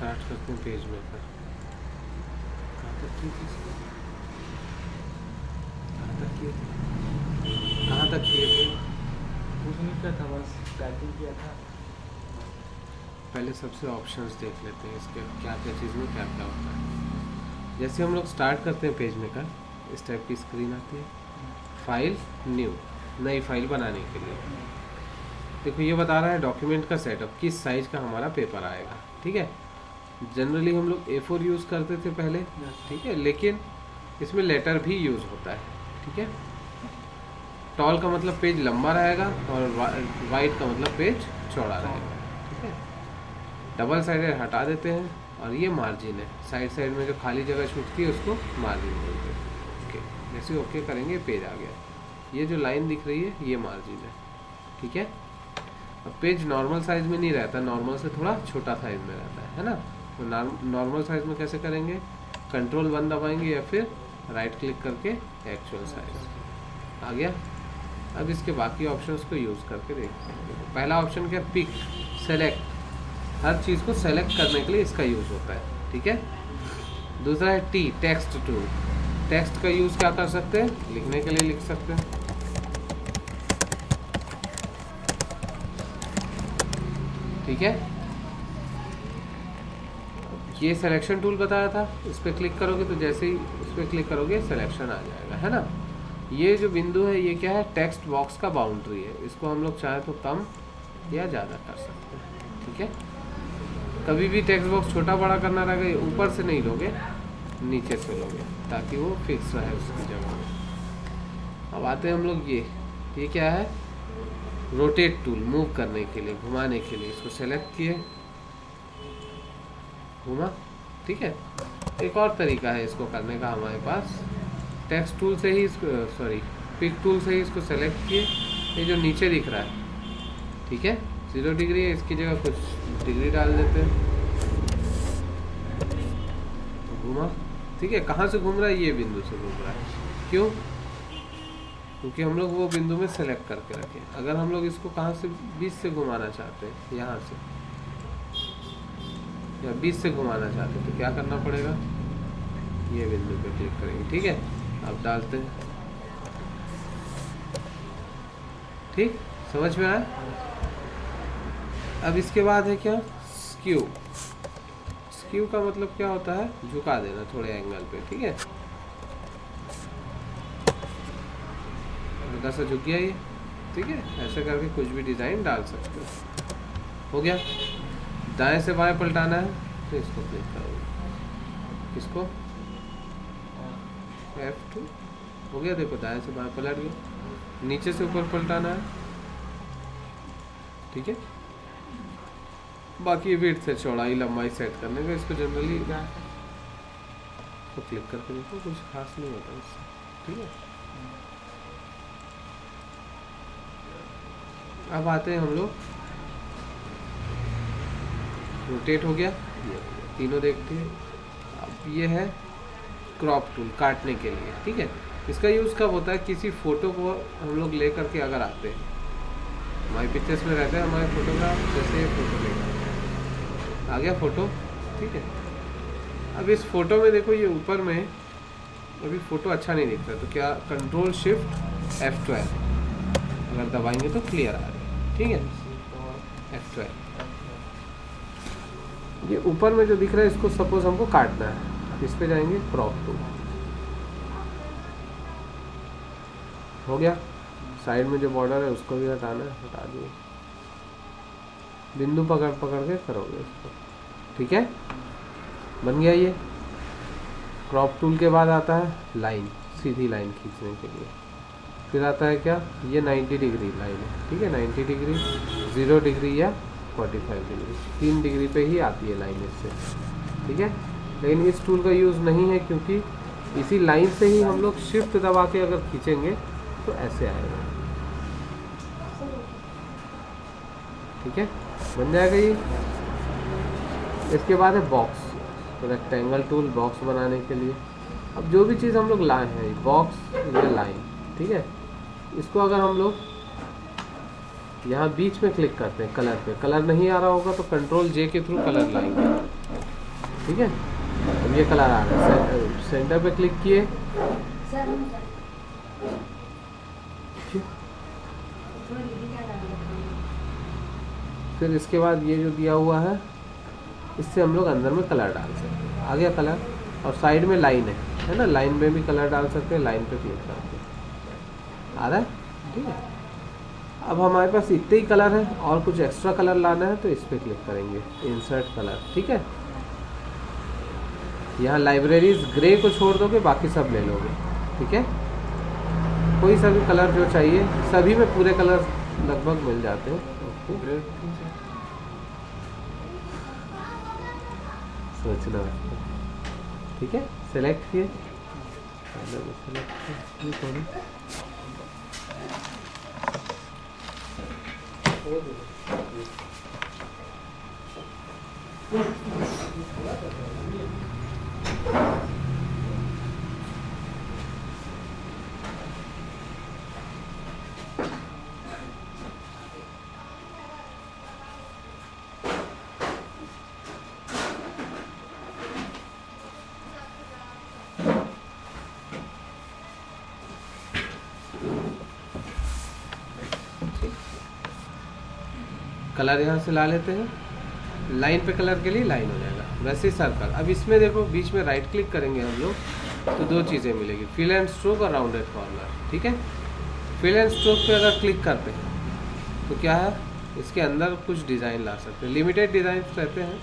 Start करते हैं page maker. कहाँ तक किए थे इसको? कहाँ तक किए थे? कहाँ तक किए थे? कुछ नहीं किया था, बस टाइपिंग किया था। पहले सबसे ऑप्शंस देख लेते हैं इसके, क्या क्या चीज़ में क्या क्या होता है। जैसे हम लोग स्टार्ट करते हैं पेज मेकर, इस टाइप की स्क्रीन आती है। फाइल, न्यू, नई फाइल बनाने के लिए। देखो ये बता रहा है डॉक्यूमेंट का सेटअप, किस साइज़ का हमारा पेपर आएगा। ठीक है, जनरली हम लोग A4 यूज़ करते थे पहले, ठीक है, लेकिन इसमें लेटर भी यूज़ होता है। ठीक है, टॉल का मतलब पेज लंबा रहेगा और वाइड का मतलब पेज चौड़ा रहेगा। ठीक है, डबल साइडेड हटा देते हैं और ये मार्जिन है, साइड साइड में जो खाली जगह छूटती है उसको मार्जिन बोलते हैं। ओके, जैसे ओके करेंगे पेज आ गया। ये जो लाइन दिख रही है ये मार्जिन है। ठीक है, अब पेज नॉर्मल साइज में नहीं रहता, नॉर्मल से थोड़ा छोटा साइज में रहता है ना। तो नॉर्मल साइज में कैसे करेंगे? कंट्रोल 1 दबाएंगे या फिर राइट क्लिक करके एक्चुअल साइज आ गया। अब इसके बाकी ऑप्शंस को यूज़ करके देखते हैं। पहला ऑप्शन क्या? Pick, select. हर चीज़ को सेलेक्ट करने के लिए इसका यूज़ होता है। ठीक है, दूसरा है टी, टेक्स्ट टूल। टेक्स्ट का यूज़ क्या कर सकते हैं? लिखने के लिए लिख सकते हैं। ठीक है, ये सिलेक्शन टूल बताया था, इस पर क्लिक करोगे तो जैसे ही उस पर क्लिक करोगे सिलेक्शन आ जाएगा, है ना। ये जो बिंदु है ये क्या है? टेक्स्ट बॉक्स का बाउंड्री है। इसको हम लोग चाहे तो कम या ज़्यादा कर सकते हैं। ठीक है, कभी भी टेक्स्ट बॉक्स छोटा बड़ा करना रहेगा, ऊपर से नहीं लोगे, नीचे से लोगे, ताकि वो फिक्स रहे उसकी जगह में। अब आते हैं हम लोग ये क्या है? रोटेट टूल, मूव करने के लिए, घुमाने के लिए। इसको सेलेक्ट किए, घुमा। ठीक है, एक और तरीका है इसको करने का हमारे पास। टेक्स्ट टूल से ही पिक टूल से ही इसको सेलेक्ट किए, ये जो नीचे दिख रहा है, ठीक है, 0 डिग्री है, इसकी जगह कुछ डिग्री डाल देते हैं, घुमा। ठीक है, कहाँ से घूम रहा है? ये बिंदु से घूम रहा है। क्यों? क्योंकि हम लोग वो बिंदु में सेलेक्ट करके रखें। अगर हम लोग इसको कहाँ से 20 से घुमाना चाहते हैं, यहाँ से या 20 से घुमाना चाहते हैं, तो क्या करना पड़ेगा? ये बिंदु पे क्लिक करेंगे। ठीक है, अब डालते हैं। ठीक, समझ में आया? अब इसके बाद है क्या? स्क्यू। स्क्यू का मतलब क्या होता है? झुका देना थोड़े एंगल पे। ठीक है, हल्का सा झुक गया ये। ठीक है, ऐसे करके कुछ भी डिज़ाइन डाल सकते हो। हो गया। दाएं से बाएं पलटाना है तो इसको क्लिक करोगे, इसको F2 हो गया। देखो दाएं से बाएं पलट गया। नीचे से ऊपर पलटाना है। ठीक है, बाकी विड्थ से चौड़ाई लंबाई सेट करने का, इसको जनरली तो क्लिक करके देखो, कुछ खास नहीं होता इससे। ठीक है, अब आते हैं हम लोग, रोटेट हो गया, ये तीनों देखते हैं। अब ये है क्रॉप टूल, काटने के लिए। ठीक है, इसका यूज़ कब होता है? किसी फ़ोटो को हम लोग ले करके अगर आते हैं, हमारे पिक्चर्स में रहते हैं हमारे फोटोग्राफ, जैसे ये फ़ोटो लेकर आ गया फ़ोटो। ठीक है, अब इस फ़ोटो में देखो, ये ऊपर में अभी फ़ोटो अच्छा नहीं दिख रहा, तो क्या? कंट्रोल शिफ्ट F12 अगर दबाएंगे तो क्लियर आ रहा है। ठीक है, F12। ये ऊपर में जो दिख रहा है, इसको सपोज हमको काटना है, इस पे जाएंगे, क्रॉप टूल। हो गया। साइड में जो बॉर्डर है उसको भी हटाना है, हटा दिए। बिंदु पकड़ पकड़ के करोगे इसको। ठीक है, बन गया ये। क्रॉप टूल के बाद आता है लाइन, सीधी लाइन खींचने के लिए। फिर आता है क्या? ये 90 डिग्री लाइन है। ठीक है, 90 डिग्री, 0 डिग्री या 45 डिग्री, 3 डिग्री पे ही आती है लाइन इससे। ठीक है, लेकिन इस टूल का यूज़ नहीं है, क्योंकि इसी लाइन से ही हम लोग शिफ्ट दबा के अगर खींचेंगे तो ऐसे आएगा। ठीक है, बन जाएगा ये। इसके बाद है बॉक्स, तो रेक्टेंगल टूल, बॉक्स बनाने के लिए। अब जो भी चीज़ हम लोग लाए हैं, बॉक्स या लाइन, ठीक है, इसको अगर हम लोग यहाँ बीच में क्लिक करते हैं, कलर पे, कलर नहीं आ रहा होगा तो कंट्रोल J के थ्रू कलर लाएंगे। ठीक है। अब ये कलर आ रहा है, सेंटर पे क्लिक किए, फिर इसके बाद ये जो दिया हुआ है इससे हम लोग अंदर में कलर डाल सकते हैं। आ गया कलर, और साइड में लाइन है ना, लाइन में भी कलर डाल सकते हैं, लाइन पे क्लिक करके आ रहा है। ठीक है, अब हमारे पास इतने ही कलर है, और कुछ एक्स्ट्रा कलर लाना है तो इस पर क्लिक करेंगे, इंसर्ट कलर। ठीक है, यहाँ लाइब्रेरीज ग्रे को छोड़ दोगे, बाकी सब ले लोगे। ठीक है, कोई सा भी कलर जो चाहिए, सभी में पूरे कलर लगभग मिल जाते हैं। ओके, सोचना। ठीक है, सेलेक्ट किए, कलर यहाँ से ला लेते हैं, लाइन पे कलर के लिए लाइन हो जाएगा, वैसे ही सर्कल। अब इसमें देखो बीच में राइट क्लिक करेंगे हम लोग तो दो चीज़ें मिलेगी, फिल एंड स्ट्रोक और राउंडेड कॉर्नर। ठीक है, फिल एंड स्ट्रोक पे अगर क्लिक करते हैं तो क्या है, इसके अंदर कुछ डिज़ाइन ला सकते हैं, लिमिटेड डिज़ाइन रहते हैं,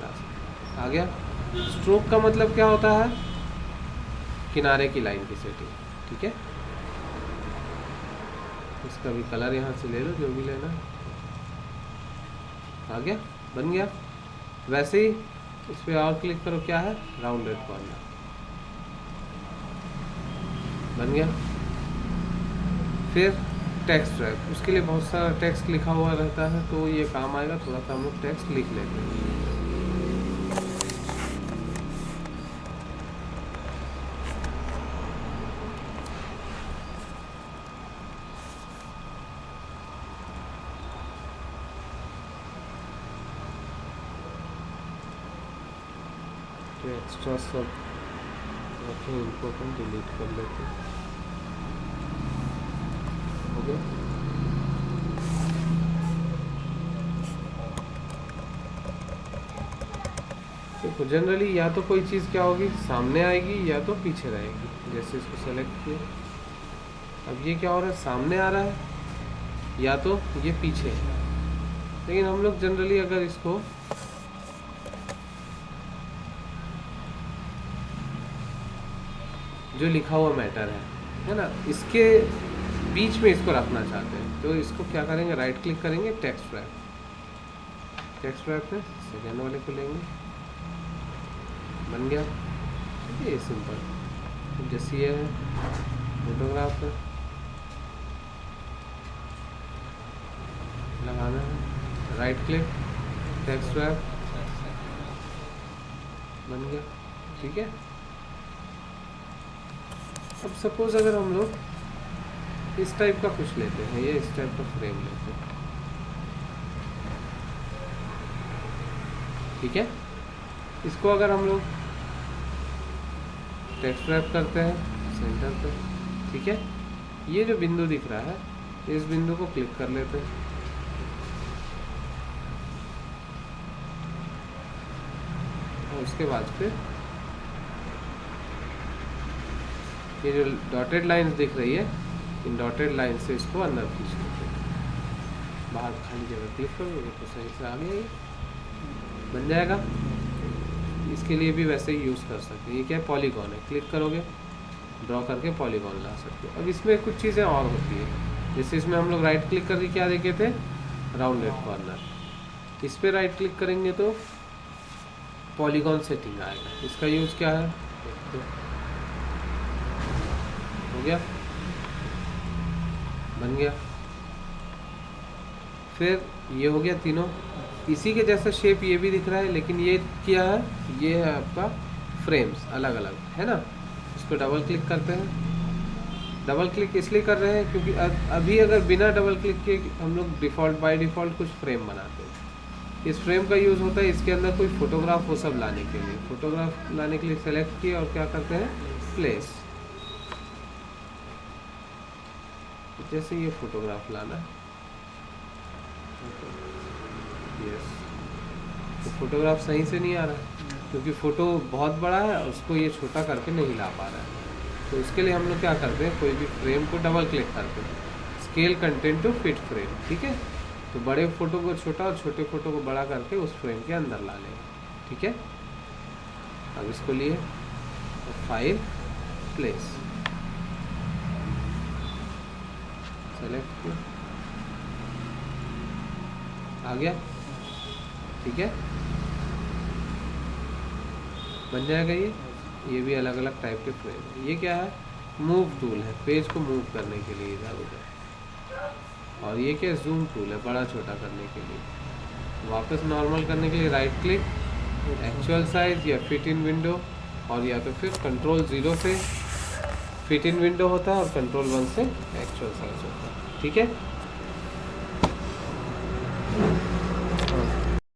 ला सकते हैं। आ गया। स्ट्रोक का मतलब क्या होता है, किनारे की लाइन की सेटिंग। ठीक है, इसका भी कलर यहाँ से ले लो, जो भी लेना है। आ गया, बन गया। वैसे ही इस पर और क्लिक करो, क्या है, राउंडेड कॉर्नर, बन गया। फिर टेक्स्ट रैप, उसके लिए बहुत सारा टेक्स्ट लिखा हुआ रहता है तो ये काम आएगा, थोड़ा सा हम लोग टेक्स्ट लिख लेते हैं। एक्स्ट्रा सब रखें, इम्पोर्टेंट डिलीट कर लेते हैं। हो गया। देखो जनरली या तो कोई चीज़ क्या होगी, सामने आएगी या तो पीछे रहेगी। जैसे इसको सेलेक्ट किया, अब ये क्या हो रहा है, सामने आ रहा है या तो ये पीछे है। लेकिन हम लोग जनरली अगर इसको जो लिखा हुआ मैटर है ना, इसके बीच में इसको रखना चाहते हैं तो इसको क्या करेंगे, राइट क्लिक करेंगे, टेक्स्ट रैप। टेक्स्ट रैप में सेकेंड वाले को लेंगे, बन गया। ये सिंपल, जैसे ये है फोटोग्राफ है, लगाना है, राइट क्लिक, टेक्स्ट रैप, बन गया। ठीक है, अब सपोज अगर हम लोग इस टाइप का कुछ लेते हैं, ये इस टाइप का फ्रेम लेते हैं। ठीक है, इसको अगर हम लोग टेक्स्ट रैप करते हैं सेंटर पे, ठीक है, ये जो बिंदु दिख रहा है इस बिंदु को क्लिक कर लेते हैं। और उसके बाद फिर ये जो डॉटेड लाइंस दिख रही है, इन डॉटेड लाइन से इसको अंदर खींच लेते हैं। बाहर खाली जगह क्लिक करोगे तो सही से आ गया, ये बन जाएगा। इसके लिए भी वैसे ही यूज़ कर सकते हैं। ये क्या है, पॉलीगॉन है, क्लिक करोगे ड्रॉ करके पॉलीगॉन ला सकते हो। अब इसमें कुछ चीज़ें और होती है, जैसे इसमें हम लोग राइट क्लिक करके क्या देखे थे, राउंडेड कॉर्नर। इस पर राइट क्लिक करेंगे तो पॉलीगॉन सेटिंग आएगा। इसका यूज़ क्या है, हो गया, बन गया। फिर ये हो गया तीनों, इसी के जैसा शेप ये भी दिख रहा है, लेकिन ये क्या है, ये है आपका फ्रेम्स अलग अलग, है ना। इसको डबल क्लिक करते हैं। डबल क्लिक इसलिए कर रहे हैं क्योंकि अभी अगर बिना डबल क्लिक के हम लोग डिफ़ॉल्ट बाय डिफ़ॉल्ट कुछ फ्रेम बनाते हैं, इस फ्रेम का यूज़ होता है इसके अंदर कोई फोटोग्राफ वो सब लाने के लिए। फोटोग्राफ लाने के लिए सेलेक्ट किए और क्या करते हैं, प्लेस। जैसे ये फोटोग्राफ लाना है, यस, तो फोटोग्राफ सही से नहीं आ रहा है क्योंकि फ़ोटो बहुत बड़ा है और उसको ये छोटा करके नहीं ला पा रहा है। तो इसके लिए हम लोग क्या करते हैं, कोई भी फ्रेम को डबल क्लिक करते हैं, scale content to fit frame, ठीक है। तो बड़े फ़ोटो को छोटा और छोटे फ़ोटो को बड़ा करके उस फ्रेम के अंदर ला लेंगे, ठीक है। अब इसको लिए फाइल, प्लेस, सेलेक्ट किया, आ गया, ठीक है, बन जाएगा ये भी अलग अलग टाइप के फ्रेम है। ये क्या है, मूव टूल है, पेज को मूव करने के लिए इधर उधर। और ये क्या, जूम टूल है, बड़ा छोटा करने के लिए। वापस नॉर्मल करने के लिए राइट क्लिक, एक्चुअल साइज या फिट इन विंडो, और या तो फिर कंट्रोल 0 से फिट इन विंडो होता है और कंट्रोल 1 से एक्चुअल साइज होता है, ठीक है।